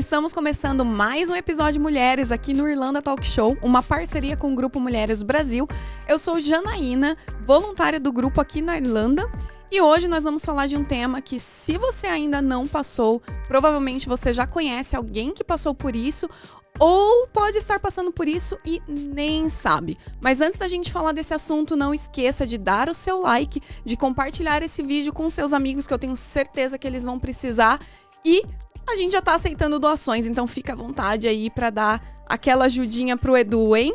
Estamos começando mais um episódio Mulheres aqui no Irlanda Talk Show, uma parceria com o Grupo Mulheres do Brasil. Eu sou Janaína, voluntária do grupo aqui na Irlanda. E hoje nós vamos falar de um tema que, se você ainda não passou, provavelmente você já conhece alguém que passou por isso ou pode estar passando por isso e nem sabe. Mas antes da gente falar desse assunto, não esqueça de dar o seu like, de compartilhar esse vídeo com seus amigos, que eu tenho certeza que eles vão precisar. E a gente já tá aceitando doações, então fica à vontade aí para dar aquela ajudinha pro Edu, hein?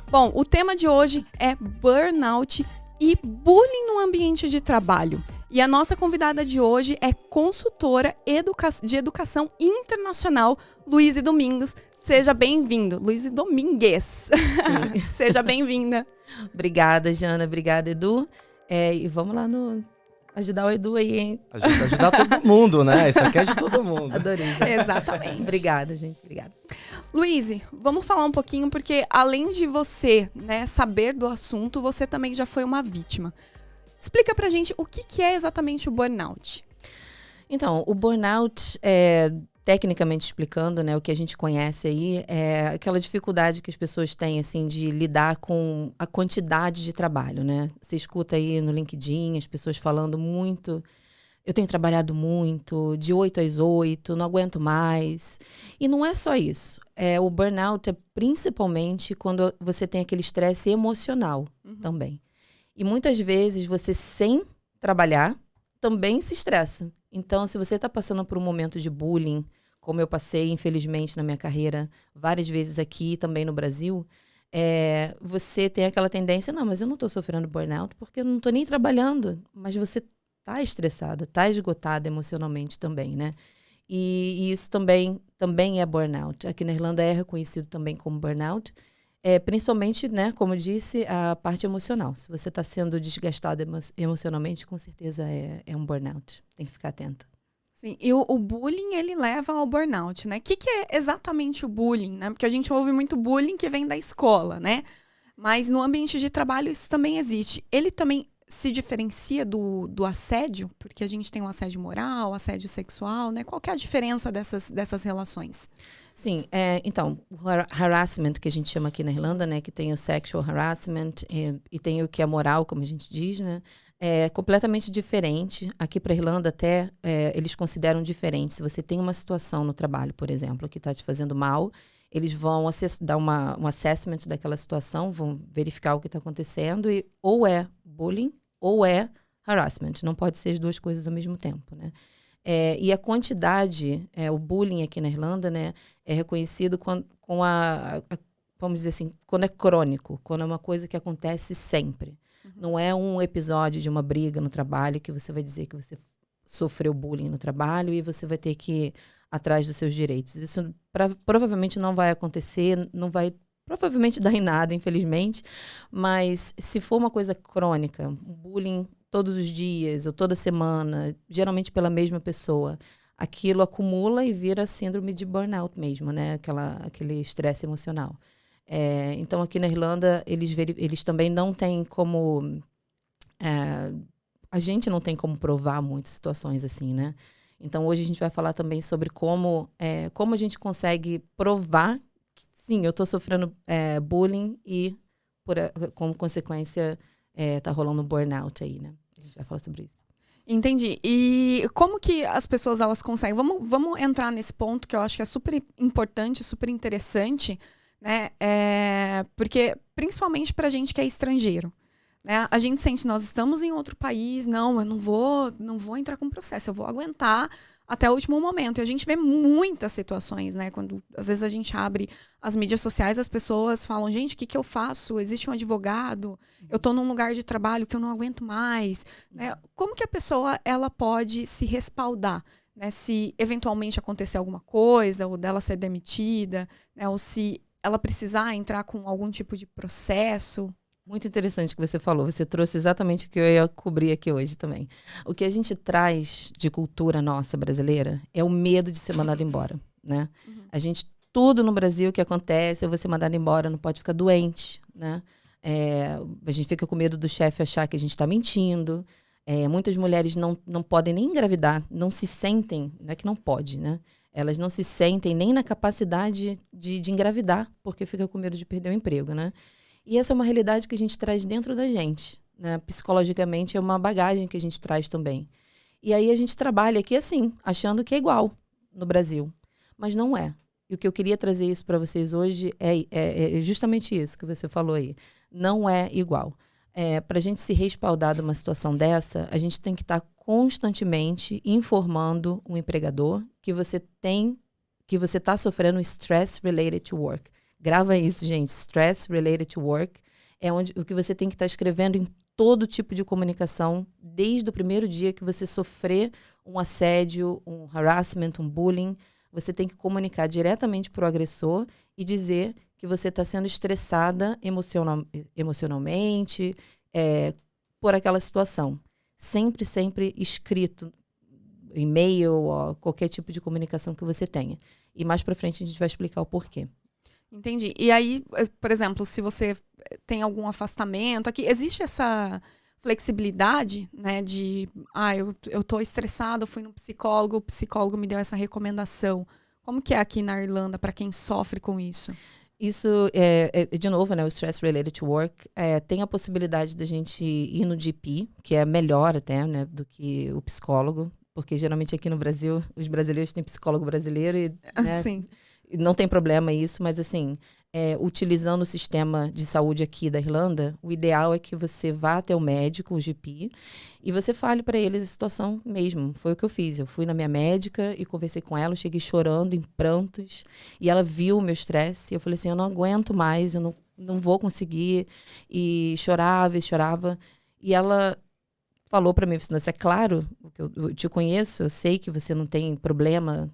Bom, o tema de hoje é burnout e bullying no ambiente de trabalho. E a nossa convidada de hoje é consultora de educação internacional, Luíse Domingos. Seja bem-vindo. Luíse Domingues. Seja bem-vinda. Obrigada, Jana. Obrigada, Edu. E vamos lá ajudar o Edu aí, hein? Ajudar todo mundo, né? Isso aqui é de todo mundo. Adorei, Jana. Exatamente. Obrigada, gente. Obrigada. Luíse, vamos falar um pouquinho, porque além de você, né, saber do assunto, você também já foi uma vítima. Explica pra gente o que é exatamente o burnout. Então, o burnout, tecnicamente explicando, né, o que a gente conhece aí, é aquela dificuldade que as pessoas têm, assim, de lidar com a quantidade de trabalho, né? Você escuta aí no LinkedIn as pessoas falando muito: eu tenho trabalhado muito, de 8 às 8, não aguento mais. E não é só isso. O burnout é principalmente quando você tem aquele estresse emocional também. E muitas vezes você, sem trabalhar, também se estressa. Então, se você está passando por um momento de bullying, como eu passei, infelizmente, na minha carreira, várias vezes aqui também no Brasil, você tem aquela tendência: não, mas eu não estou sofrendo burnout porque eu não estou nem trabalhando. Mas você tá estressada, tá esgotada emocionalmente também, né? E isso também é burnout. Aqui na Irlanda é reconhecido também como burnout, principalmente, né, como eu disse, a parte emocional. Se você está sendo desgastada emocionalmente, com certeza é um burnout. Tem que ficar atenta. Sim, e o bullying, ele leva ao burnout, né? O que é exatamente o bullying, né? Porque a gente ouve muito bullying que vem da escola, né? Mas no ambiente de trabalho isso também existe. Ele também se diferencia do assédio, porque a gente tem o assédio moral, o assédio sexual, né? Qual que é a diferença dessas relações? Sim, então, o harassment, que a gente chama aqui na Irlanda, né? Que tem o sexual harassment e tem o que é moral, como a gente diz, né? É completamente diferente. Aqui para a Irlanda até eles consideram diferente. Se você tem uma situação no trabalho, por exemplo, que está te fazendo mal, eles vão dar um assessment daquela situação, vão verificar o que está acontecendo e ou é bullying ou é harassment. Não pode ser as duas coisas ao mesmo tempo, né? E a quantidade, o bullying aqui na Irlanda, né, é reconhecido vamos dizer assim, quando é crônico, quando é uma coisa que acontece sempre. Não é um episódio de uma briga no trabalho que você vai dizer que você sofreu bullying no trabalho e você vai ter que ir atrás dos seus direitos. Isso provavelmente não vai acontecer, não vai provavelmente dar em nada, infelizmente. Mas se for uma coisa crônica, um bullying todos os dias ou toda semana, geralmente pela mesma pessoa, aquilo acumula e vira síndrome de burnout mesmo, né? Aquele estresse emocional. Então, aqui na Irlanda, eles também não têm como... a gente não tem como provar muitas situações assim, né? Então, hoje a gente vai falar também sobre como a gente consegue provar que, sim, eu estou sofrendo bullying e, como consequência, tá rolando um burnout aí, né? A gente vai falar sobre isso. Entendi. E como que as pessoas elas conseguem? Vamos entrar nesse ponto que eu acho que é super importante, super interessante, né? Porque, principalmente pra gente que é estrangeiro, né? A gente sente, nós estamos em outro país, não, eu não vou entrar com processo, eu vou aguentar até o último momento. E a gente vê muitas situações, né? Quando às vezes a gente abre as mídias sociais, as pessoas falam: gente, o que eu faço? Existe um advogado, eu estou num lugar de trabalho que eu não aguento mais, né? Como que a pessoa ela pode se respaldar, né? Se eventualmente acontecer alguma coisa, ou dela ser demitida, né? Ou se ela precisar entrar com algum tipo de processo? Muito interessante o que você falou. Você trouxe exatamente o que eu ia cobrir aqui hoje também. O que a gente traz de cultura nossa brasileira é o medo de ser mandado embora, né? A gente, tudo no Brasil que acontece, eu vou ser mandado embora, não pode ficar doente, né? A gente fica com medo do chefe achar que a gente está mentindo. Muitas mulheres não podem nem engravidar, não se sentem, não é que não pode, né? Elas não se sentem nem na capacidade de engravidar, porque fica com medo de perder o emprego, né? E essa é uma realidade que a gente traz dentro da gente, né? Psicologicamente é uma bagagem que a gente traz também. E aí a gente trabalha aqui assim, achando que é igual no Brasil, mas não é. E o que eu queria trazer isso para vocês hoje é justamente isso que você falou aí. Não é igual. Para a gente se respaldar de uma situação dessa, a gente tem que estar constantemente informando o empregador que você está sofrendo stress related to work. Grava isso, gente. Stress related to work é o que você tem que estar escrevendo em todo tipo de comunicação, desde o primeiro dia que você sofrer um assédio, um harassment, um bullying. Você tem que comunicar diretamente para o agressor e dizer que você está sendo estressada emocionalmente por aquela situação. Sempre, sempre escrito, e-mail ou qualquer tipo de comunicação que você tenha. E mais para frente a gente vai explicar o porquê. Entendi. E aí, por exemplo, se você tem algum afastamento, aqui existe essa flexibilidade, né, de eu tô estressado, eu fui no psicólogo, o psicólogo me deu essa recomendação. Como que é aqui na Irlanda para quem sofre com isso? Isso, de novo, né, o Stress Related to Work, tem a possibilidade da gente ir no GP, que é melhor até, né, do que o psicólogo, porque geralmente aqui no Brasil, os brasileiros têm psicólogo brasileiro e, né, Sim. não tem problema isso, mas assim, utilizando o sistema de saúde aqui da Irlanda, o ideal é que você vá até o médico, o GP, e você fale para eles a situação mesmo. Foi o que eu fiz. Eu fui na minha médica e conversei com ela, eu cheguei chorando, em prantos, e ela viu o meu estresse, e eu falei assim, eu não aguento mais, eu não vou conseguir, e chorava, e ela falou para mim, isso é claro, eu te conheço, eu sei que você não tem problema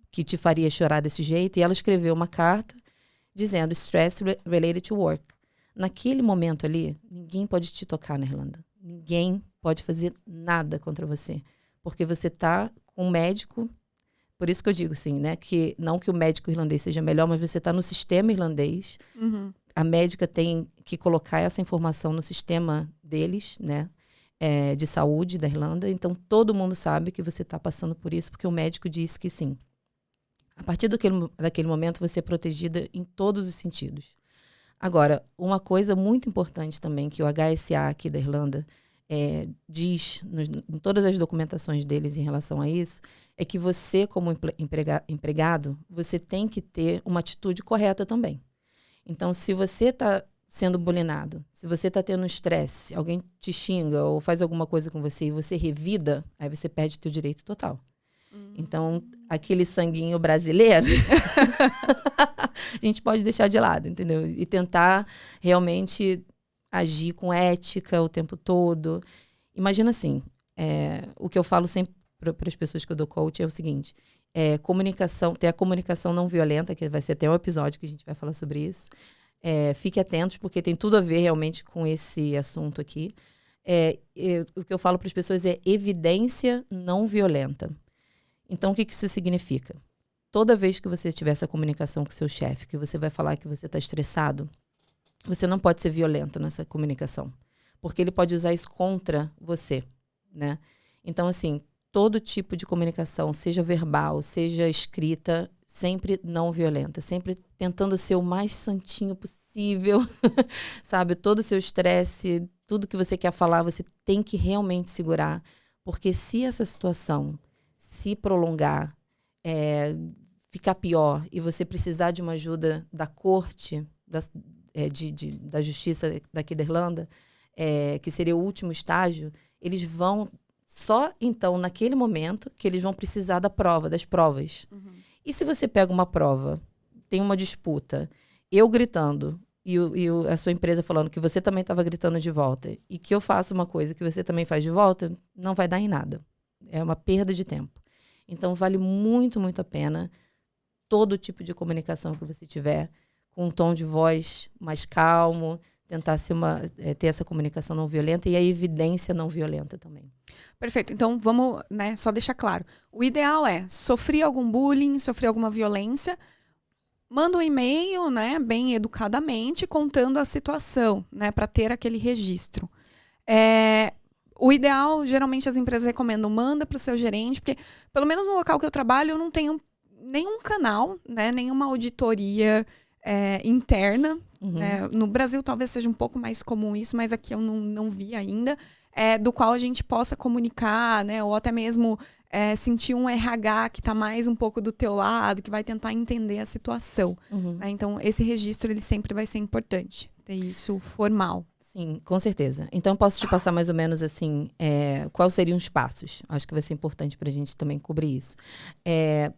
que te faria chorar desse jeito, e ela escreveu uma carta dizendo stress related to work. Naquele momento ali, ninguém pode te tocar na Irlanda. Ninguém pode fazer nada contra você. Porque você está com um médico, por isso que eu digo assim, né, que não que o médico irlandês seja melhor, mas você está no sistema irlandês, a médica tem que colocar essa informação no sistema deles, né, de saúde da Irlanda, então todo mundo sabe que você está passando por isso, porque o médico disse que sim. A partir daquele momento, você é protegida em todos os sentidos. Agora, uma coisa muito importante também que o HSA aqui da Irlanda diz em todas as documentações deles em relação a isso, é que você, como empregado, você tem que ter uma atitude correta também. Então, se você está sendo bulinado, se você está tendo um estresse, alguém te xinga ou faz alguma coisa com você e você revida, aí você perde o teu direito total. Então, aquele sanguinho brasileiro, a gente pode deixar de lado, entendeu? E tentar realmente agir com ética o tempo todo. Imagina assim, o que eu falo sempre para as pessoas que eu dou coach é o seguinte, comunicação, ter a comunicação não violenta, que vai ser até um episódio que a gente vai falar sobre isso. Fique atentos, porque tem tudo a ver realmente com esse assunto aqui. O que eu falo para as pessoas é evidência não violenta. Então, o que isso significa? Toda vez que você tiver essa comunicação com o seu chefe, que você vai falar que você está estressado, você não pode ser violento nessa comunicação, porque ele pode usar isso contra você, né? Então, assim, todo tipo de comunicação, seja verbal, seja escrita, sempre não violenta, sempre tentando ser o mais santinho possível, sabe? Todo o seu estresse, tudo que você quer falar, você tem que realmente segurar, porque se essa situação se prolongar, ficar pior e você precisar de uma ajuda da corte, da justiça daqui da Irlanda, que seria o último estágio, eles vão, só então, naquele momento, que eles vão precisar das provas. E se você pega uma prova, tem uma disputa, eu gritando e a sua empresa falando que você também estava gritando de volta e que eu faço uma coisa que você também faz de volta, não vai dar em nada. É uma perda de tempo. Então, vale muito, muito a pena todo tipo de comunicação que você tiver, com um tom de voz mais calmo, tentar ter essa comunicação não violenta e a evidência não violenta também. Perfeito. Então, vamos, né, só deixar claro. O ideal é sofrer algum bullying, sofrer alguma violência, manda um e-mail, né, bem educadamente, contando a situação, né, para ter aquele registro. O ideal, geralmente as empresas recomendam, manda para o seu gerente, porque pelo menos no local que eu trabalho eu não tenho nenhum canal, né? Nenhuma auditoria interna. Né? No Brasil talvez seja um pouco mais comum isso, mas aqui eu não vi ainda. Do qual a gente possa comunicar, né? Ou até mesmo sentir um RH que está mais um pouco do teu lado, que vai tentar entender a situação. Né? Então, esse registro ele sempre vai ser importante. Ter isso formal. Sim, com certeza. Então, posso te passar mais ou menos assim, quais seriam os passos? Acho que vai ser importante para a gente também cobrir isso.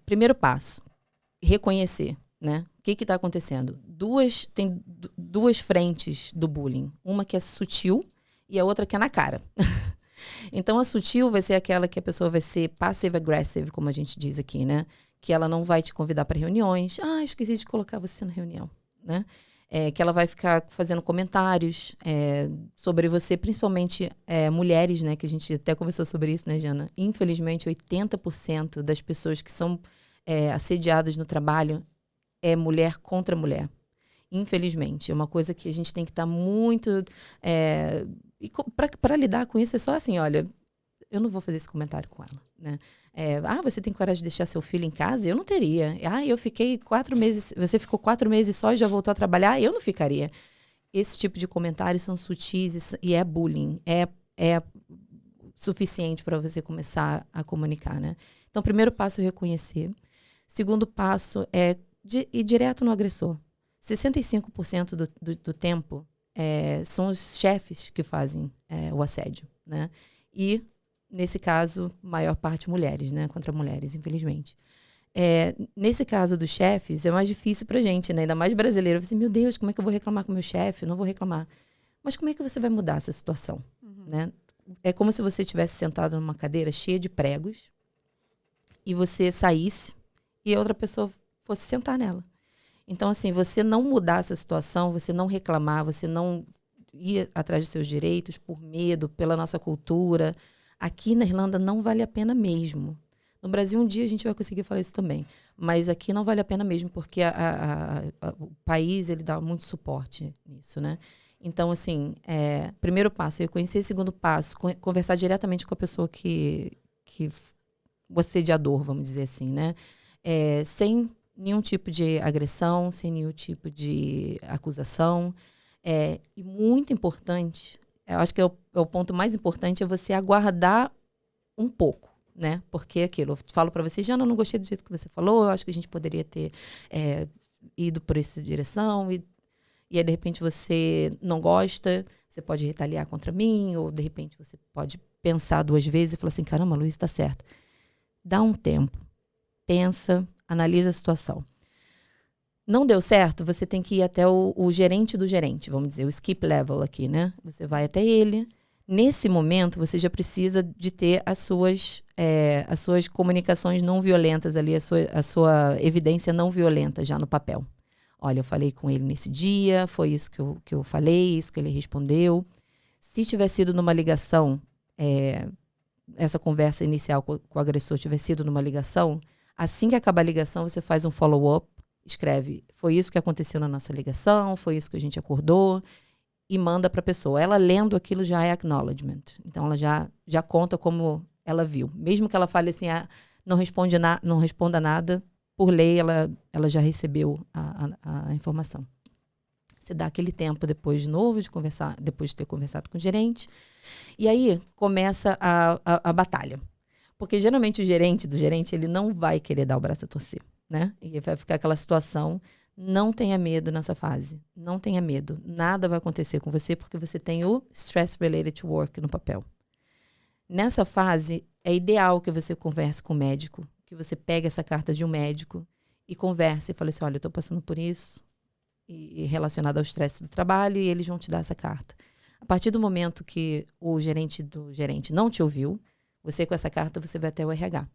Primeiro passo, reconhecer, né? O que está acontecendo? Tem duas frentes do bullying. Uma que é sutil e a outra que é na cara. Então, a sutil vai ser aquela que a pessoa vai ser passive-aggressive, como a gente diz aqui, né? Que ela não vai te convidar para reuniões. Esqueci de colocar você na reunião, né? Que ela vai ficar fazendo comentários sobre você, principalmente mulheres, né? Que a gente até conversou sobre isso, né, Jana? Infelizmente, 80% das pessoas que são assediadas no trabalho é mulher contra mulher. Infelizmente. É uma coisa que a gente tem que estar muito... E para lidar com isso é só assim, olha, eu não vou fazer esse comentário com ela, né? Você tem coragem de deixar seu filho em casa? Eu não teria. Eu fiquei 4 meses, você ficou 4 meses só e já voltou a trabalhar? Eu não ficaria. Esse tipo de comentários são sutis e é bullying. É suficiente para você começar a comunicar, né? Então, primeiro passo é reconhecer. Segundo passo é ir direto no agressor. 65% do tempo são os chefes que fazem o assédio, né? E, nesse caso, maior parte mulheres, né? Contra mulheres, infelizmente. Nesse caso dos chefes, é mais difícil pra gente, né? Ainda mais brasileiro. Você, meu Deus, como é que eu vou reclamar com o meu chefe? Não vou reclamar. Mas como é que você vai mudar essa situação? Né? É como se você estivesse sentado numa cadeira cheia de pregos e você saísse e a outra pessoa fosse sentar nela. Então, assim, você não mudar essa situação, você não reclamar, você não ir atrás dos seus direitos por medo, pela nossa cultura. Aqui na Irlanda não vale a pena mesmo. No Brasil, um dia a gente vai conseguir falar isso também. Mas aqui não vale a pena mesmo, porque o país ele dá muito suporte nisso, né? Então, assim, primeiro passo, reconhecer. Segundo passo, conversar diretamente com a pessoa o assediador, vamos dizer assim, né? Sem nenhum tipo de agressão, sem nenhum tipo de acusação. E muito importante, eu acho que é o ponto mais importante, é você aguardar um pouco, né? Porque aquilo, eu falo para você, já não gostei do jeito que você falou, eu acho que a gente poderia ter ido por essa direção, e aí, de repente, você não gosta, você pode retaliar contra mim, ou, de repente, você pode pensar 2 vezes e falar assim, caramba, Luiz, tá certo. Dá um tempo, pensa, analisa a situação. Não deu certo, você tem que ir até o gerente do gerente, vamos dizer, o skip level aqui, né? Você vai até ele. Nesse momento, você já precisa de ter as suas comunicações não violentas ali, a sua evidência não violenta já no papel. Olha, eu falei com ele nesse dia, foi isso que eu falei, isso que ele respondeu. Se tiver sido numa ligação, essa conversa inicial com o agressor tiver sido numa ligação, assim que acabar a ligação, você faz um follow-up, escreve, foi isso que aconteceu na nossa ligação, foi isso que a gente acordou, e manda para a pessoa. Ela lendo aquilo já é acknowledgement. Então, ela já conta como ela viu. Mesmo que ela fale assim, não responda nada, por lei, ela já recebeu a informação. Você dá aquele tempo depois de novo de conversar, depois de ter conversado com o gerente, e aí começa a batalha. Porque geralmente o gerente ele não vai querer dar o braço a torcer, né? E vai ficar aquela situação. Não tenha medo nessa fase. Não tenha medo. Nada vai acontecer com você porque você tem o Stress Related to Work no papel. Nessa fase, é ideal que você converse com o médico, que você pegue essa carta de um médico e converse e fale assim, olha, eu estou passando por isso, e relacionado ao estresse do trabalho, e eles vão te dar essa carta. A partir do momento que o gerente do gerente não te ouviu, você com essa carta, você vai até o RH.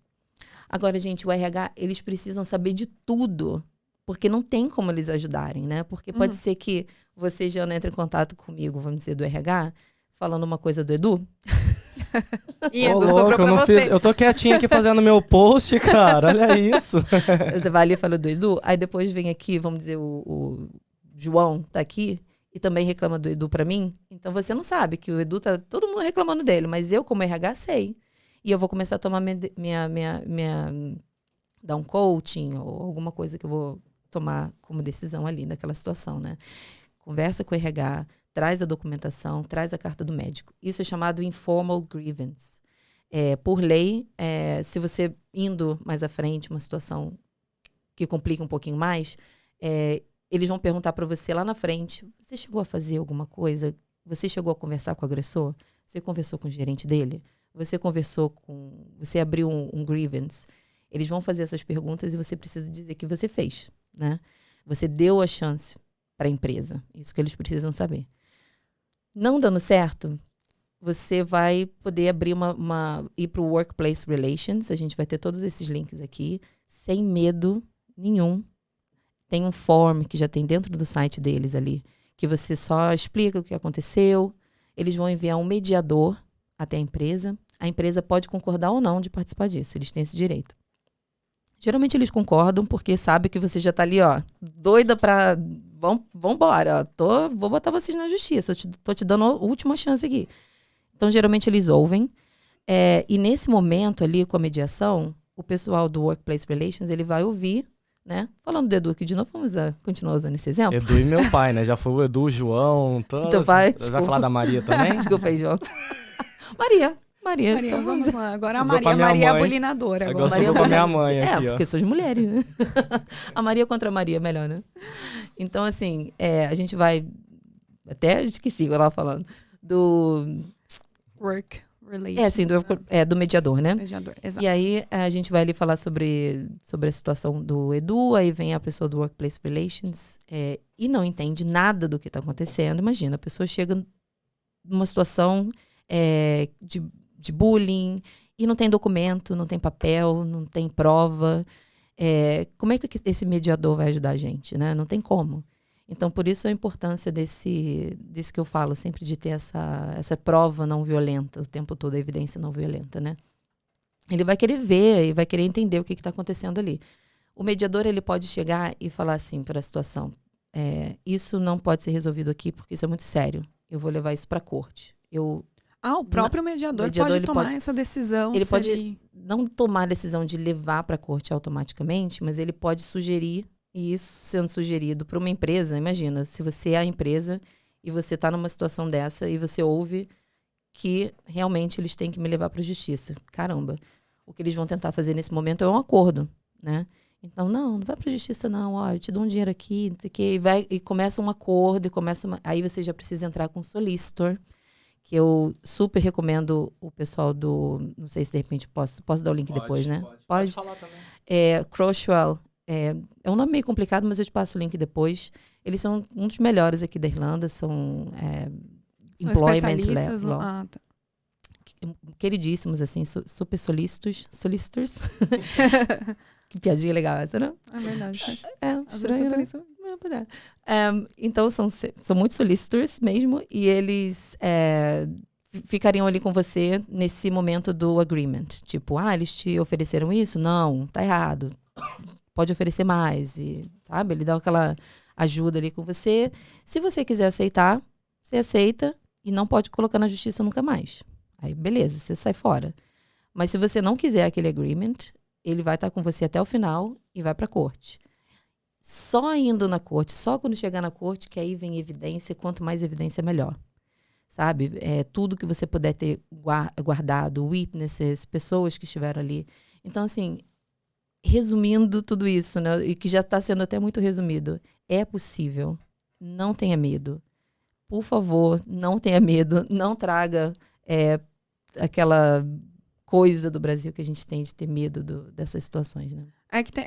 Agora, gente, o RH, eles precisam saber de tudo, porque não tem como eles ajudarem, né? Porque pode ser que você já entre em contato comigo, vamos dizer, do RH, falando uma coisa do Edu. E Edu sobrou pra você. Eu tô quietinha aqui fazendo meu post, cara, olha isso. Você vai ali e fala do Edu, aí depois vem aqui, vamos dizer, o João tá aqui e também reclama do Edu pra mim. Então você não sabe que o Edu tá todo mundo reclamando dele, mas eu como RH sei. E eu vou começar a tomar dar um coaching ou alguma coisa que eu vou tomar como decisão ali naquela situação, né? Conversa com o RH, traz a documentação, traz a carta do médico. Isso é chamado informal grievance. Por lei, se você indo mais à frente, uma situação que complica um pouquinho mais, eles vão perguntar para você lá na frente, você chegou a fazer alguma coisa? Você chegou a conversar com o agressor? Você conversou com o gerente dele? Você abriu um grievance? Eles vão fazer essas perguntas e você precisa dizer que você fez, né? Você deu a chance para a empresa. Isso que eles precisam saber. Não dando certo, você vai poder abrir ir para o Workplace Relations. A gente vai ter todos esses links aqui, sem medo nenhum. Tem um form que já tem dentro do site deles ali, que você só explica o que aconteceu. Eles vão enviar um mediador até a empresa. A empresa pode concordar ou não de participar disso. Eles têm esse direito. Geralmente eles concordam porque sabe que você já tá ali, ó, doida pra... Vambora, ó. Vou botar vocês na justiça. Tô te dando a última chance aqui. Então, geralmente eles ouvem. E nesse momento ali, com a mediação, o pessoal do Workplace Relations, ele vai ouvir, né? Falando do Edu aqui de novo, vamos continuar usando esse exemplo? Edu e meu pai, né? Já foi o Edu, o João, todos. Então vai falar da Maria também? Desculpa aí, João. Maria, então vamos lá. Agora a Sobrou pra Maria minha é a mãe. bulinadora. Agora Maria sobrou pra minha mãe aqui, ó. porque são as mulheres, né? A Maria contra a Maria, melhor, né? Então, assim, a gente vai... Até esqueci o que eu tava falando. Do... Work Relations. Sim, do mediador, né? Mediador, exato. E aí, a gente vai ali falar sobre a situação do Edu, aí vem a pessoa do Workplace Relations e não entende nada do que tá acontecendo. Imagina, a pessoa chega numa situação de bullying e não tem documento, não tem papel, não tem prova. Como é que esse mediador vai ajudar a gente, né? Não tem como. Então, por isso a importância desse que eu falo, sempre de ter essa prova não violenta, o tempo todo, a evidência não violenta, né? Ele vai querer ver e vai querer entender o que está acontecendo ali. O mediador, ele pode chegar e falar assim para a situação, isso não pode ser resolvido aqui porque isso é muito sério. Eu vou levar isso para a corte. O próprio mediador pode tomar essa decisão. Ele pode não tomar a decisão de levar para a corte automaticamente, mas ele pode sugerir, e isso sendo sugerido para uma empresa, imagina, se você é a empresa e você está numa situação dessa e você ouve que realmente eles têm que me levar para a justiça. Caramba, o que eles vão tentar fazer nesse momento é um acordo, né? Então, não vai para a justiça não, ó, eu te dou um dinheiro aqui, não sei o quê, e começa um acordo, aí você já precisa entrar com um solicitor, que eu super recomendo o pessoal do... Não sei se de repente posso dar o link depois, né? Pode falar também. Crosswell. É um nome meio complicado, mas eu te passo o link depois. Eles são um dos melhores aqui da Irlanda, são employment law. Tá. Queridíssimos, assim, super solicitors. Que piadinha legal essa, não? É verdade. Estranho, né? Então, são muito solicitors mesmo, e eles ficariam ali com você nesse momento do agreement. Tipo, eles te ofereceram isso? Não, tá errado. Pode oferecer mais, e, sabe? Ele dá aquela ajuda ali com você. Se você quiser aceitar, você aceita e não pode colocar na justiça nunca mais. Aí, beleza, você sai fora. Mas se você não quiser aquele agreement, ele vai estar com você até o final e vai para a corte. Só indo na corte, só quando chegar na corte, que aí vem evidência, quanto mais evidência, melhor. Sabe? Tudo que você puder ter guardado, witnesses, pessoas que estiveram ali. Então, assim, resumindo tudo isso, né? E que já está sendo até muito resumido, é possível. Não tenha medo. Por favor, não tenha medo. Não traga aquela coisa do Brasil que a gente tem de ter medo dessas situações, né?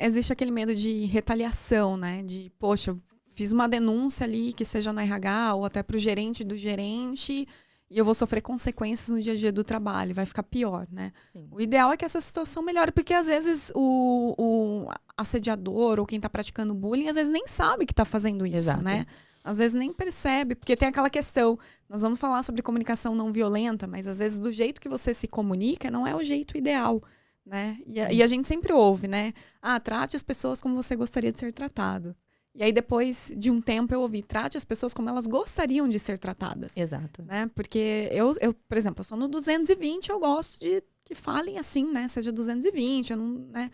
Existe aquele medo de retaliação, né? De, poxa, fiz uma denúncia ali, que seja no RH ou até para o gerente do gerente, e eu vou sofrer consequências no dia a dia do trabalho, vai ficar pior, né? Sim. O ideal é que essa situação melhore, porque às vezes o assediador ou quem está praticando bullying, às vezes nem sabe que está fazendo isso, Exato. né? Às vezes nem percebe, porque tem aquela questão, nós vamos falar sobre comunicação não violenta, mas às vezes do jeito que você se comunica não é o jeito ideal, né? E a gente sempre ouve, né? Trate as pessoas como você gostaria de ser tratado. E aí depois de um tempo eu ouvi, trate as pessoas como elas gostariam de ser tratadas. Exato. Né? Porque eu, por exemplo, eu sou no 220, eu gosto de que falem assim, né? Seja 220, eu não, né?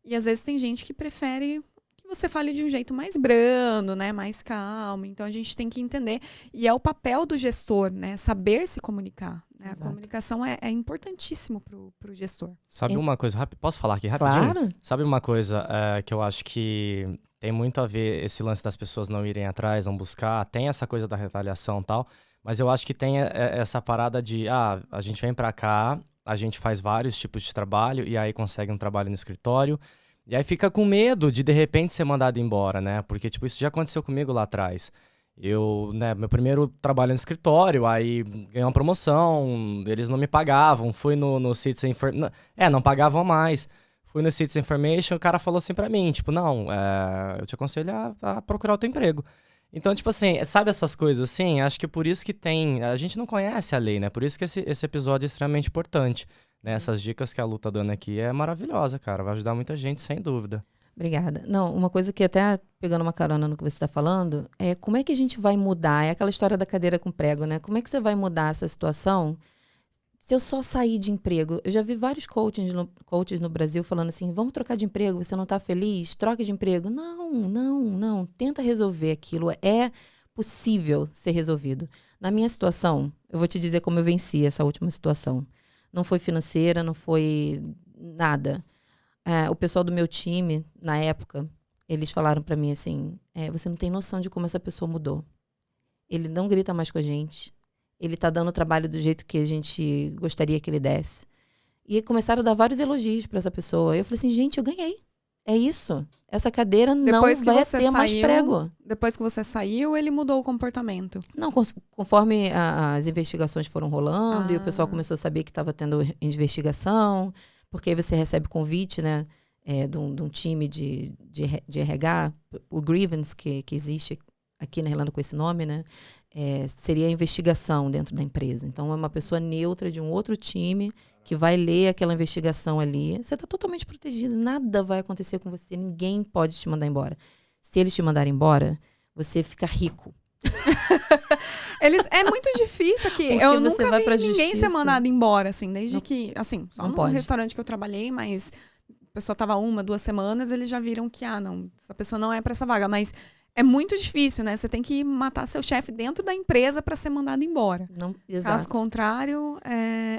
E às vezes tem gente que prefere que você fale de um jeito mais brando, né? Mais calmo. Então a gente tem que entender. E é o papel do gestor, né? Saber se comunicar. Né? A comunicação é importantíssimo pro gestor. Sabe uma coisa rápida? Posso falar aqui rapidinho? Claro. Sabe uma coisa que eu acho que tem muito a ver esse lance das pessoas não irem atrás, não buscar. Tem essa coisa da retaliação e tal. Mas eu acho que tem essa parada de, a gente vem pra cá, a gente faz vários tipos de trabalho e aí consegue um trabalho no escritório. E aí fica com medo de repente ser mandado embora, né? Porque, tipo, isso já aconteceu comigo lá atrás. Eu, né, meu primeiro trabalho no escritório, aí ganhei uma promoção, eles não me pagavam, fui no Citizen Information, não pagavam mais. Fui no Citizen Information, o cara falou assim pra mim, tipo, não, eu te aconselho a procurar outro emprego. Então, tipo assim, sabe essas coisas assim? Acho que por isso que a gente não conhece a lei, né? Por isso que esse episódio é extremamente importante. Né? Essas dicas que a Lu tá dando aqui é maravilhosa, cara. Vai ajudar muita gente, sem dúvida. Obrigada. Não, uma coisa que até pegando uma carona no que você está falando, é como é que a gente vai mudar? É aquela história da cadeira com prego, né? Como é que você vai mudar essa situação se eu só sair de emprego? Eu já vi vários coaches no Brasil falando assim, vamos trocar de emprego, você não está feliz? Troca de emprego. Não. Tenta resolver aquilo. É possível ser resolvido. Na minha situação, eu vou te dizer como eu venci essa última situação. Não foi financeira, não foi nada. O pessoal do meu time, na época, eles falaram pra mim assim, você não tem noção de como essa pessoa mudou. Ele não grita mais com a gente. Ele tá dando o trabalho do jeito que a gente gostaria que ele desse. E começaram a dar vários elogios pra essa pessoa. Eu falei assim, gente, eu ganhei. É isso. Essa cadeira não vai ter mais prego. Depois que você saiu, ele mudou o comportamento? Não, conforme as investigações foram rolando e o pessoal começou a saber que estava tendo investigação, porque aí você recebe convite, né, de um time de RH, o Grievance, que existe aqui na Irlanda com esse nome, né, seria a investigação dentro da empresa. Então, é uma pessoa neutra de um outro time que vai ler aquela investigação ali. Você está totalmente protegido, nada vai acontecer com você, ninguém pode te mandar embora. Se eles te mandarem embora, você fica rico. É muito difícil aqui. Porque eu você nunca vai vi pra ninguém justiça. ser mandado embora, assim, desde que, assim, só não no pode. restaurante que eu trabalhei, mas a pessoa tava 1-2 semanas, eles já viram que, não, essa pessoa não é pra essa vaga, mas é muito difícil, né? Você tem que matar seu chefe dentro da empresa pra ser mandado embora. Não, exato. Caso contrário,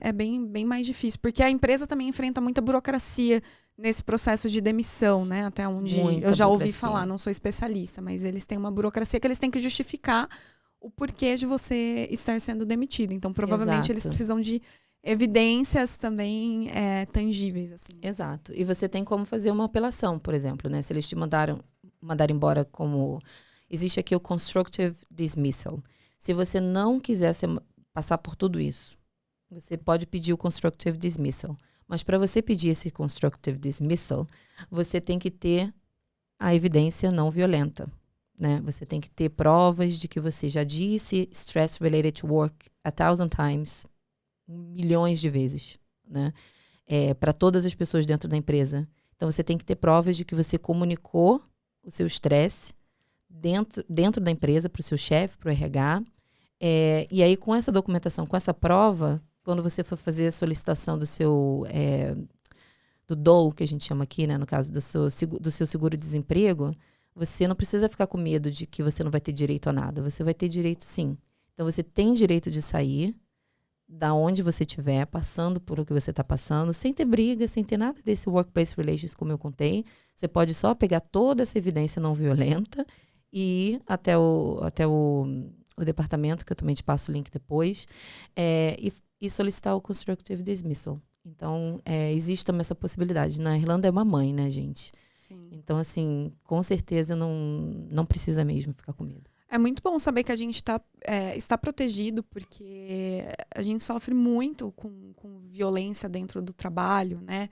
é bem mais difícil, porque a empresa também enfrenta muita burocracia nesse processo de demissão, né? Até onde Muita eu já ouvi burocracia. falar, não sou especialista, mas eles têm uma burocracia que eles têm que justificar o porquê de você estar sendo demitido. Então, provavelmente, Exato. eles precisam de evidências também tangíveis, assim. Exato. E você tem como fazer uma apelação, por exemplo, né? Se eles te mandaram embora como... Existe aqui o constructive dismissal. Se você não quiser passar por tudo isso, você pode pedir o constructive dismissal. Mas para você pedir esse constructive dismissal, você tem que ter a evidência não violenta. Né? Você tem que ter provas de que você já disse stress related to work 1,000 times, milhões de vezes, né? Para todas as pessoas dentro da empresa. Então você tem que ter provas de que você comunicou o seu estresse dentro da empresa, para o seu chefe, para o RH. E aí, com essa documentação, com essa prova, quando você for fazer a solicitação do seu do DOL, que a gente chama aqui, né, no caso do seu seguro-desemprego, você não precisa ficar com medo de que você não vai ter direito a nada. Você vai ter direito, sim. Então, você tem direito de sair da onde você estiver, passando por o que você está passando, sem ter briga, sem ter nada desse workplace relations, como eu contei. Você pode só pegar toda essa evidência não violenta e ir até o departamento, que eu também te passo o link depois, e solicitar o constructive dismissal. Então, existe também essa possibilidade. Na Irlanda é uma mãe, né, gente? Sim. Então, assim, com certeza não precisa mesmo ficar com medo. É muito bom saber que a gente está protegido, porque a gente sofre muito com violência dentro do trabalho, né?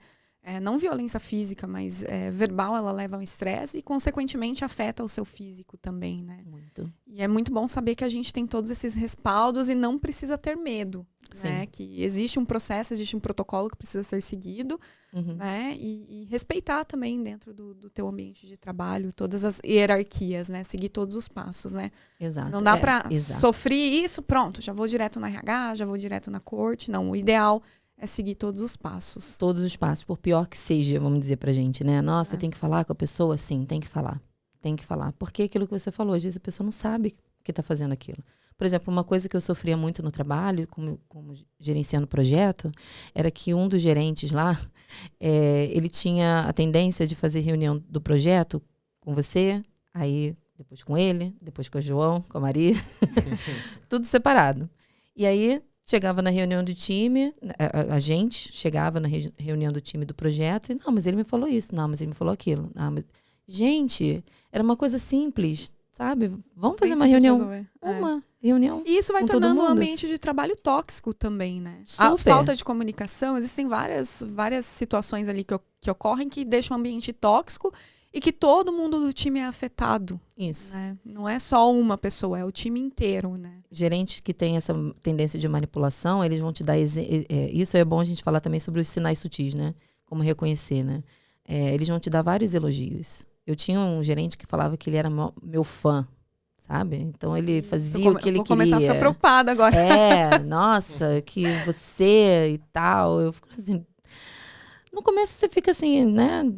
Não violência física, mas verbal, ela leva ao estresse e, consequentemente, afeta o seu físico também, né? Muito. E é muito bom saber que a gente tem todos esses respaldos e não precisa ter medo, Sim. né? Que existe um processo, existe um protocolo que precisa ser seguido, Uhum. né? E respeitar também dentro do teu ambiente de trabalho, todas as hierarquias, né? Seguir todos os passos, né? Exato. Não dá pra exato. sofrer isso, pronto, já vou direto na RH, já vou direto na corte. Não, o ideal é seguir todos os passos. Todos os passos, por pior que seja, vamos dizer pra gente, né? Nossa, tem que falar com a pessoa? Sim, tem que falar. Tem que falar. Porque aquilo que você falou, às vezes a pessoa não sabe que tá fazendo aquilo. Por exemplo, uma coisa que eu sofria muito no trabalho, como gerenciando o projeto, era que um dos gerentes lá, ele tinha a tendência de fazer reunião do projeto com você, aí depois com ele, depois com o João, com a Maria, tudo separado. E aí chegava na reunião do time, a gente chegava na reunião do time do projeto e, não, mas ele me falou isso, não, mas ele me falou aquilo. Não, mas... Gente, era uma coisa simples, sabe? Vamos fazer uma reunião. Reunião. E isso vai tornando um ambiente de trabalho tóxico também, né? Super. A falta de comunicação, existem várias situações ali que ocorrem que deixam o ambiente tóxico e que todo mundo do time é afetado. Isso. Né? Não é só uma pessoa, é o time inteiro, né? Gerentes que têm essa tendência de manipulação, eles vão te dar... isso é bom a gente falar também sobre os sinais sutis, né? Como reconhecer, né? Eles vão te dar vários elogios. Eu tinha um gerente que falava que ele era meu fã. Sabe? Então ele fazia o que ele queria. Vou começar a ficar preocupada agora. Nossa, que você e tal. Eu fico assim. No começo você fica assim, né?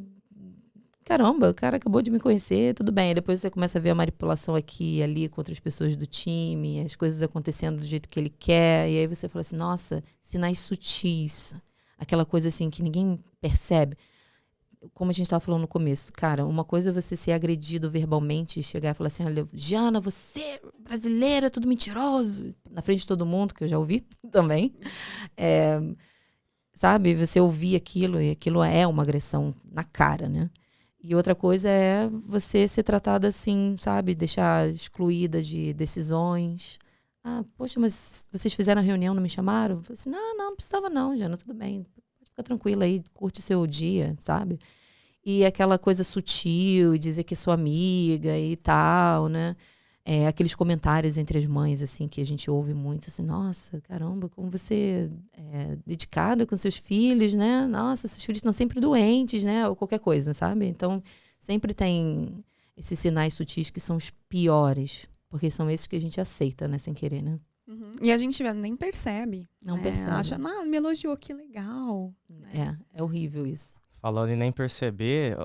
Caramba, o cara acabou de me conhecer, tudo bem. Aí depois você começa a ver a manipulação aqui e ali com outras pessoas do time, as coisas acontecendo do jeito que ele quer. E aí você fala assim, nossa, sinais sutis. Aquela coisa assim que ninguém percebe. Como a gente estava falando no começo, cara, uma coisa é você ser agredido verbalmente e chegar e falar assim, olha, Jana, você brasileira, tudo mentiroso, na frente de todo mundo, que eu já ouvi também. Sabe, você ouvir aquilo, e aquilo é uma agressão na cara, né? E outra coisa é você ser tratada assim, sabe, deixar excluída de decisões. Ah, poxa, mas vocês fizeram a reunião, não me chamaram? Eu falei assim, não precisava não, Jana, tudo bem. Fica tranquila aí, curte o seu dia, sabe? E aquela coisa sutil, dizer que é sua amiga e tal, né? Aqueles comentários entre as mães, assim, que a gente ouve muito, assim, nossa, caramba, como você é dedicada com seus filhos, né? Nossa, seus filhos estão sempre doentes, né? Ou qualquer coisa, sabe? Então, sempre tem esses sinais sutis que são os piores, porque são esses que a gente aceita, né? Sem querer, né? Uhum. E a gente nem percebe. Não percebe. Acha, me elogiou, que legal. É horrível isso. Falando em nem perceber,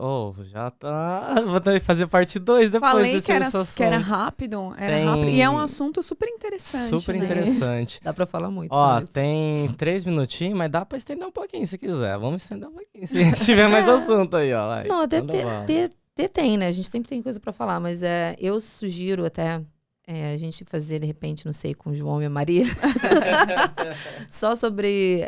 já tá... Vou ter que fazer parte 2 depois. Falei que era rápido. Rápido. E é um assunto super interessante. Super interessante. Dá pra falar muito. Tem 3 minutinhos, mas dá pra estender um pouquinho se quiser. Vamos estender um pouquinho se tiver mais assunto aí, ó. Vai. Não, até tem, né? A gente sempre tem coisa pra falar, mas eu sugiro até... a gente fazer, de repente, não sei, com o João e a Maria, só sobre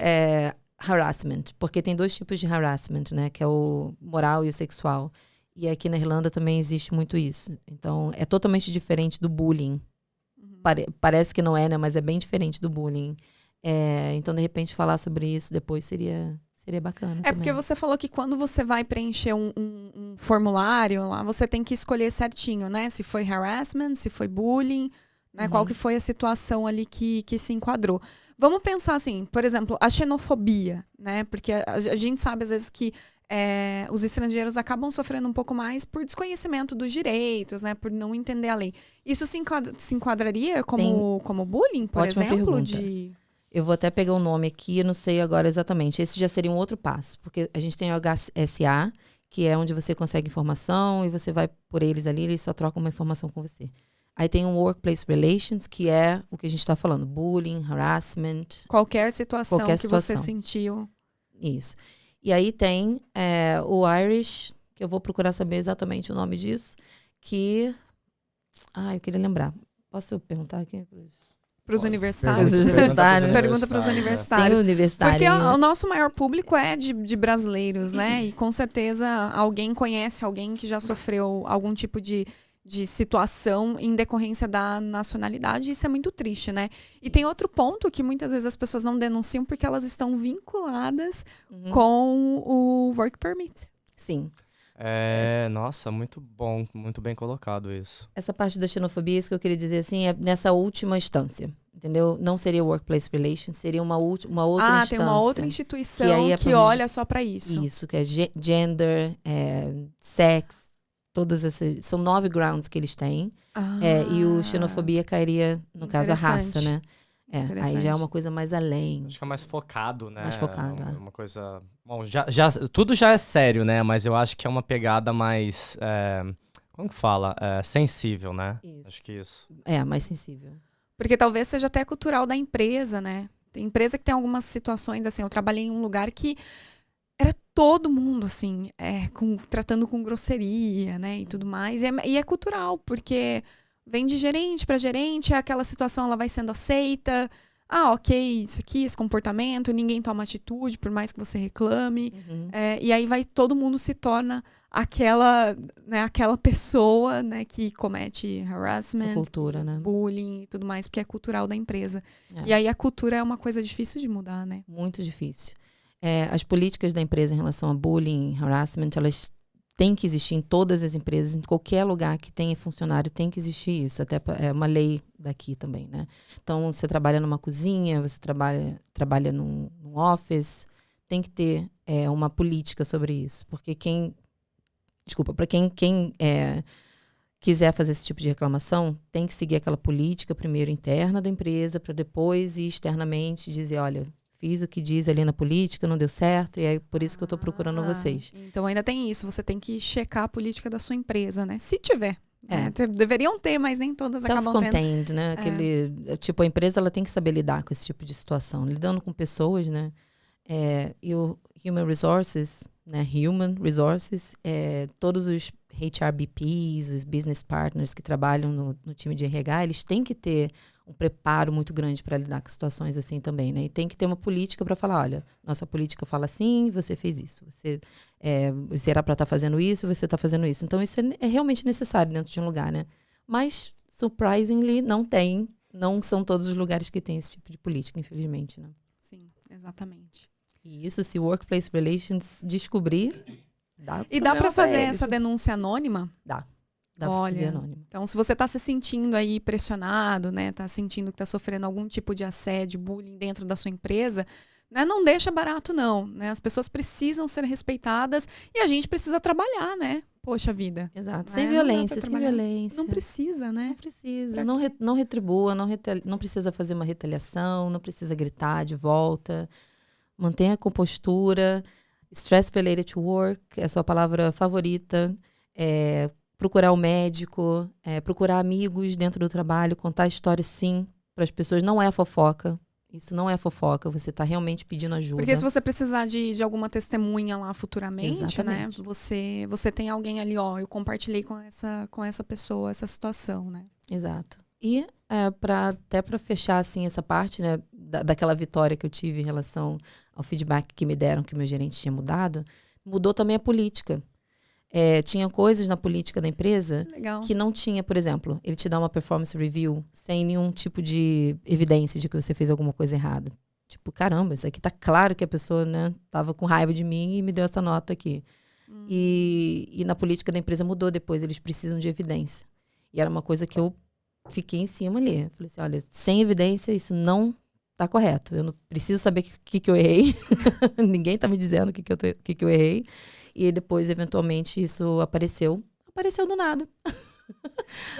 harassment, porque tem 2 tipos de harassment, né, que é o moral e o sexual. E aqui na Irlanda também existe muito isso. Então, é totalmente diferente do bullying. Parece que não é, né, mas é bem diferente do bullying. Então, de repente, falar sobre isso depois seria bacana. Porque você falou que quando você vai preencher um formulário lá, você tem que escolher certinho, né? Se foi harassment, se foi bullying, né? Qual que foi a situação ali que se enquadrou. Vamos pensar assim, por exemplo, a xenofobia, né? Porque a gente sabe às vezes que os estrangeiros acabam sofrendo um pouco mais por desconhecimento dos direitos, né? Por não entender a lei. Isso se enquadraria como bullying, por exemplo? Eu vou até pegar o nome aqui, eu não sei agora exatamente. Esse já seria um outro passo, porque a gente tem o HSA, que é onde você consegue informação e você vai por eles ali, eles só trocam uma informação com você. Aí tem o Workplace Relations, que é o que a gente está falando, bullying, harassment. Qualquer situação que você sentiu. Isso. E aí tem o Irish, que eu vou procurar saber exatamente o nome disso, que... eu queria lembrar. Posso perguntar aqui? Para os universitários. Pergunta para os universitários. Porque o nosso maior público é de brasileiros, né? E com certeza alguém conhece alguém que já sofreu algum tipo de situação em decorrência da nacionalidade. Isso é muito triste, né? E tem outro ponto que muitas vezes as pessoas não denunciam porque elas estão vinculadas com o work permit. Sim. Nossa, muito bom, muito bem colocado isso. Essa parte da xenofobia, isso que eu queria dizer assim, é nessa última instância, entendeu? Não seria Workplace Relations, seria uma outra instância. Tem uma outra instituição que olha só para isso. Isso, que é gender, sex, todas essas, são 9 grounds que eles têm. E o xenofobia cairia, no caso, a raça, né? Aí já é uma coisa mais além. Acho que é mais focado, né? Mais focado, Uma coisa... Bom, tudo já é sério, né? Mas eu acho que é uma pegada mais... como que fala? Sensível, né? Isso. Acho que isso. Mais sensível. Porque talvez seja até cultural da empresa, né? Tem empresa que tem algumas situações, assim, eu trabalhei em um lugar que era todo mundo, assim, tratando com grosseria, né, e tudo mais. E é cultural, porque vem de gerente para gerente, aquela situação ela vai sendo aceita. Ok, isso aqui, esse comportamento, ninguém toma atitude, por mais que você reclame. E aí todo mundo se torna aquela pessoa, né, que comete harassment, cultura, né? bullying e tudo mais, porque é cultural da empresa. E aí a cultura é uma coisa difícil de mudar, né? Muito difícil. As políticas da empresa em relação a bullying, harassment, elas têm que existir em todas as empresas, em qualquer lugar que tenha funcionário tem que existir isso. Até é uma lei daqui também, né? Então, você trabalha numa cozinha, você trabalha num office, tem que ter uma política sobre isso. Porque para quem quiser fazer esse tipo de reclamação, tem que seguir aquela política primeiro interna da empresa, para depois ir externamente dizer, olha, fiz o que diz ali na política, não deu certo, e é por isso que eu estou procurando vocês. Então ainda tem isso, você tem que checar a política da sua empresa, né? Se tiver. Né? Deveriam ter, mas nem todas acabam tendo. Self-contained, né? A empresa ela tem que saber lidar com esse tipo de situação, lidando com pessoas, né? E o Human Resources, né? Human Resources, todos os HRBPs, os business partners que trabalham no time de RH, eles têm que ter um preparo muito grande para lidar com situações assim também, né? E tem que ter uma política para falar, olha, nossa política fala assim, você fez isso. Você era para estar fazendo isso, você está fazendo isso. Então, isso é realmente necessário dentro de um lugar, né? Mas, surprisingly, não são todos os lugares que têm esse tipo de política, infelizmente, né? Sim, exatamente. E isso, se o Workplace Relations descobrir, dá para fazer essa denúncia anônima? Dá pra fazer anônimo. Então, se você está se sentindo aí pressionado, né, está sentindo que está sofrendo algum tipo de assédio, bullying dentro da sua empresa, né, não deixa barato não, né? As pessoas precisam ser respeitadas e a gente precisa trabalhar, né? Poxa vida. Exato. Né? Sem violência, sem violência. Não precisa, né? Não precisa. Não retribua, não precisa fazer uma retaliação, não precisa gritar de volta. Mantenha a compostura. Stress related to work é a sua palavra favorita. Procurar o médico, procurar amigos dentro do trabalho, contar a história sim para as pessoas. Não é fofoca. Isso não é fofoca. Você está realmente pedindo ajuda. Porque se você precisar de alguma testemunha lá futuramente, exatamente, né? Você tem alguém ali, eu compartilhei com essa pessoa essa situação, né? Exato. E até para fechar assim, essa parte, né, daquela vitória que eu tive em relação ao feedback que me deram que meu gerente tinha mudado, mudou também a política. Tinha coisas na política da empresa que não tinha, por exemplo, ele te dá uma performance review sem nenhum tipo de evidência de que você fez alguma coisa errada. Tipo, caramba, isso aqui tá claro que a pessoa, né, tava com raiva de mim e me deu essa nota aqui. E na política da empresa mudou depois, eles precisam de evidência. E era uma coisa que eu fiquei em cima ali. Eu falei assim, olha, sem evidência isso não tá correto. Eu não preciso saber o que eu errei. Ninguém tá me dizendo o que eu errei. E depois, eventualmente, isso apareceu do nada.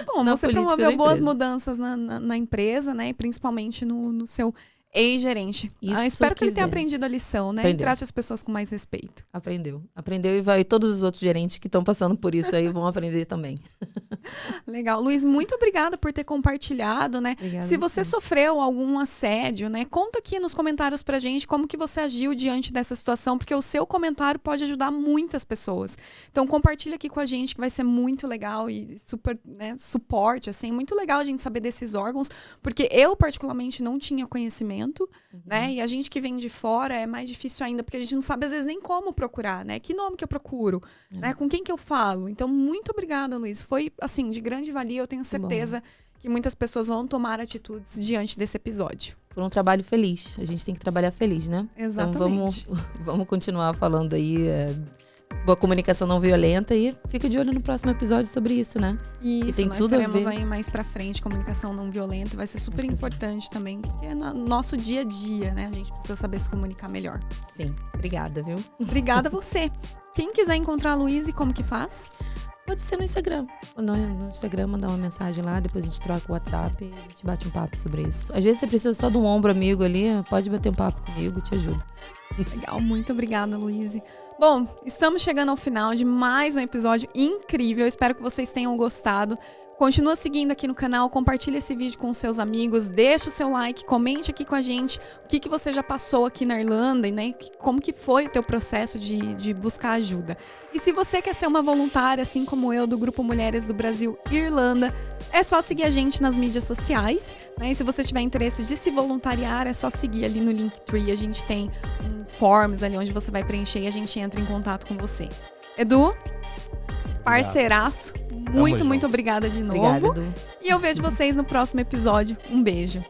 Bom, você promoveu boas mudanças na empresa, né? E principalmente no seu ex-gerente. Espero que ele tenha aprendido a lição, né? E trate as pessoas com mais respeito. Aprendeu e todos os outros gerentes que estão passando por isso aí vão aprender também. Legal. Luiz, muito obrigada por ter compartilhado, né? Obrigada. Se você sofreu algum assédio, né? Conta aqui nos comentários pra gente como que você agiu diante dessa situação, porque o seu comentário pode ajudar muitas pessoas. Então compartilha aqui com a gente que vai ser muito legal e super, né, suporte, assim, muito legal a gente saber desses órgãos, porque eu particularmente não tinha conhecimento, né? E a gente que vem de fora é mais difícil ainda, porque a gente não sabe às vezes nem como procurar, né? Que nome que eu procuro, né? Com quem que eu falo. Então, muito obrigada, Luiz. Foi, assim, de grande valia. Eu tenho certeza que muitas pessoas vão tomar atitudes diante desse episódio. Por um trabalho feliz. A gente tem que trabalhar feliz, né? Exatamente. Então, vamos continuar falando aí boa comunicação não violenta e fica de olho no próximo episódio sobre isso, né? Isso, tem nós tudo teremos a ver. aí mais pra frente comunicação não violenta, vai ser super importante também, porque é no nosso dia a dia, né? A gente precisa saber se comunicar melhor. Sim, obrigada, viu? Obrigada a você. Quem quiser encontrar a Luiz, como que faz? Pode ser no Instagram. No Instagram, mandar uma mensagem lá, depois a gente troca o WhatsApp e a gente bate um papo sobre isso. Às vezes você precisa só de um ombro amigo ali, pode bater um papo comigo, te ajudo. Legal, muito obrigada, Luíse. Bom, estamos chegando ao final de mais um episódio incrível. Espero que vocês tenham gostado. Continua seguindo aqui no canal, compartilha esse vídeo com os seus amigos, deixa o seu like, comente aqui com a gente o que você já passou aqui na Irlanda, né? Como que foi o teu processo de buscar ajuda. E se você quer ser uma voluntária, assim como eu, do Grupo Mulheres do Brasil Irlanda, é só seguir a gente nas mídias sociais, né? E se você tiver interesse de se voluntariar, é só seguir ali no Linktree. A gente tem um forms ali onde você vai preencher e a gente entra em contato com você. Edu, parceiraço, muito obrigada de novo. Obrigada, Edu. E eu vejo vocês no próximo episódio. Um beijo.